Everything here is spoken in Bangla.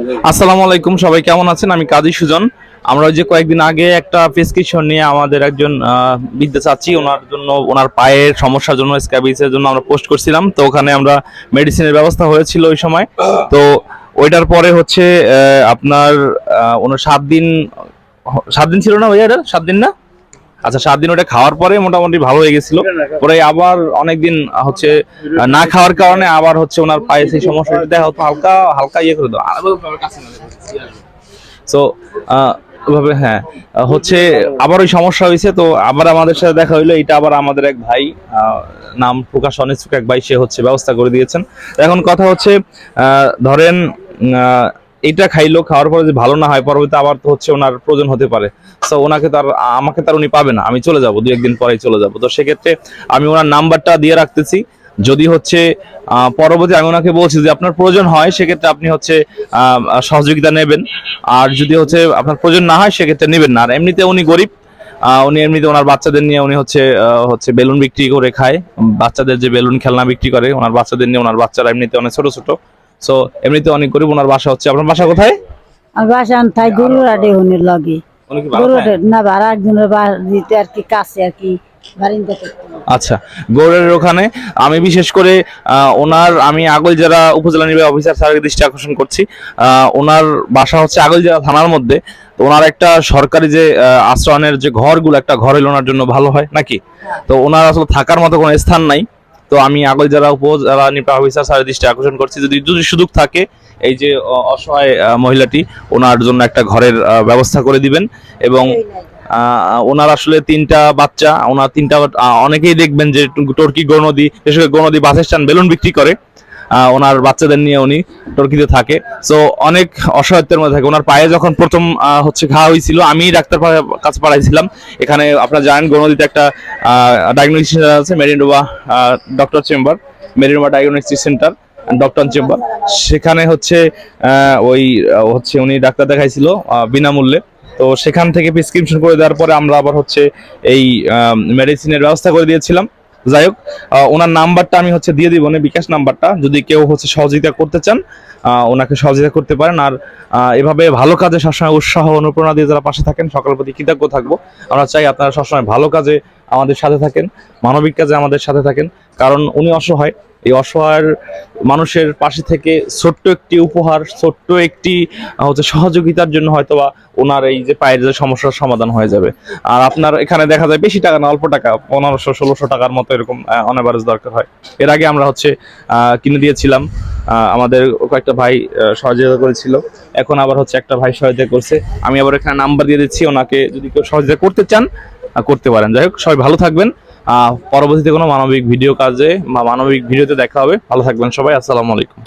আসসালামু আলাইকুম, সবাই কেমন আছেন? আমি কাজী সুজন। আমরা ওই যে কয়েকদিন আগে একটা প্রেসক্রিপশন নিয়ে আমাদের একজন বিদ্যা চাচি, ওনার জন্য, ওনার পায়ের সমস্যার জন্য, স্ক্যাবিসের জন্য আমরা পোস্ট করছিলাম। তো ওখানে আমরা মেডিসিনের ব্যবস্থা হয়েছিল ওই সময়। তো ওইটার পরে হচ্ছে আপনার ওনার 7 দিন ছিল না ভাইয়া? এটা 7 দিন না? আচ্ছা, 7 দিন ওটা খাওয়ার পরে মোটামুটি ভালো হয়ে গেছিল। পরে আবার অনেকদিন হচ্ছে না খাওয়ার কারণে আবার হচ্ছে ওনার পায়ে সেই সমস্যাটা দেখা হতো, হালকা হালকা ইয়ে করে দাও সো ওইভাবে। হ্যাঁ, হচ্ছে আবার ওই সমস্যা হয়েছে। তো আবার আমাদের সাথে দেখা হইলো। এটা আবার আমাদের এক ভাই, নাম প্রকাশ অনিচ্ছুক এক ভাই, সে হচ্ছে ব্যবস্থা করে দিয়েছেন। এখন কথা হচ্ছে ধরেন এটা খাইলো, খাওয়ার পরে যদি ভালো না হয়, পরবর্তীতে আবার তো হচ্ছে ওনার প্রয়োজন হতে পারে। তো ওনাকে তার, আমাকে তার উনি পাবে না, আমি চলে যাব, 2-1 দিন পরেই চলে যাব। তো সেক্ষেত্রে আমি ওনার নাম্বারটা দিয়ে রাখতেছি। যদি হচ্ছে পরবর্তী আমি ওনাকে বলছি যে আপনার প্রয়োজন হয়, সেক্ষেত্রে আপনি হচ্ছে সহযোগিতা নেবেন। আর যদি হচ্ছে আপনার প্রয়োজন না হয়, সেক্ষেত্রে নেবেন না। আর এমনিতে উনি গরিব, উনি এমনিতে ওনার বাচ্চাদের নিয়ে উনি হচ্ছে বেলুন বিক্রি করে খায়। বাচ্চাদের যে বেলুন খেলনা বিক্রি করে, ওনার বাচ্চাদের নিয়ে, ওনার বাচ্চারা এমনিতে অনেক ছোট ছোট। সো এমনিতে অনেক গরিব। ওনার বাসা হচ্ছে, আপনার বাসা কোথায়? আমার বাসা তাই গরুর আডে হনের লাগে না, ভাড়া একজনের বাড়িতে আর কি, কাছে আর কি, বারিন্দা করতে। আচ্ছা, গৌড়ের ওখানে আমি বিশেষ করে আমি আগলজেরা উপজেলা নির্বাহী অফিসার স্যারের দৃষ্টি আকর্ষণ করছি। ওনার বাসা হচ্ছে আগলজেরা থানার মধ্যে। তো ওনার একটা সরকারি যে আশ্রয়নের যে ঘরগুলো, একটা ঘর হলে ওনার জন্য ভালো হয় নাকি? তো ওনার আসলে থাকার মতো কোনো স্থান নাই। তো আমি আগলজেরা উপজেলা নির্বাহী অফিসার স্যারের দৃষ্টি আকর্ষণ করছি, যদি যদি সুযোগ থাকে, এই যে অসহায় মহিলাটি, ওনার জন্য একটা ঘরের ব্যবস্থা করে দিবেন। এবং ওনার আসলে 3টা বাচ্চা, ওনার 3টা, অনেকেই দেখবেন যে টর্কি গৌনদী, বিশেষ করে গৌনদী বাস স্ট্যান্ড বেলুন বিক্রি করে, ওনার বাচ্চাদের নিয়ে উনি টর্কিতে থাকে। সো অনেক অসহায়ত্বের মধ্যে থাকে। ওনার পায়ে যখন প্রথম হচ্ছে ঘা হয়েছিল, আমি ডাক্তার কাছে পাঠাইছিলাম। এখানে আপনারা জানেন গৌনদীতে একটা ডায়াগনস্টিক সেন্টার আছে, মেরিনোভা ডক্টর চেম্বার, মেরিনোভা ডায়াগনস্টিক সেন্টার ডক্টর চেম্বার। সেখানে হচ্ছে উনি ডাক্তার দেখাইছিল বিনামূল্যে। তো সেখান থেকে প্রেসক্রিপশন করে দেওয়ার পরে আমরা আবার হচ্ছে এই মেডিসিনের ব্যবস্থা করে দিয়েছিলাম। যাই হোক, ওনার নাম্বারটা আমি হচ্ছে দিয়ে দিব, বিকাশ নাম্বারটা, যদি কেউ হচ্ছে সহযোগিতা করতে চান, ওনাকে সহযোগিতা করতে পারেন। আর এভাবে ভালো কাজে সবসময় উৎসাহ অনুপ্রেরণা দিয়ে যারা পাশে থাকেন, সকলের প্রতি কৃতজ্ঞ থাকবো। আমরা চাই আপনারা সবসময় ভালো কাজে আমাদের সাথে থাকেন, মানবিক কাজে আমাদের সাথে থাকেন। কারণ উনি অসহায়, এই অসহায় মানুষের পাশে থেকে ছোট্ট একটি উপহার, ছোট্ট একটি হচ্ছে সহযোগিতার জন্য হয়তোবা ওনার এই যে পায়ের যে সমস্যার সমাধান হয়ে যাবে। আর আপনার এখানে দেখা যায় বেশি টাকা না, অল্প টাকা, 1500-1600 টাকার মতো এরকম অন এভারেজ দরকার হয়। এর আগে আমরা হচ্ছে কিনে দিয়েছিলাম, আমাদের কয়েকটা ভাই সহযোগিতা করেছিল। এখন আবার হচ্ছে একটা ভাই সহযোগিতা করছে। আমি আবার এখানে নাম্বার দিয়ে দিচ্ছি, ওনাকে যদি কেউ সহযোগিতা করতে চান করতে পারেন। যাই হোক, সবাই ভালো থাকবেন। পরবর্তীতে কোনো মানবিক ভিডিও কাজে বা মানবিক ভিডিওতে দেখা হবে। ভালো থাকবেন সবাই। আসসালামু আলাইকুম।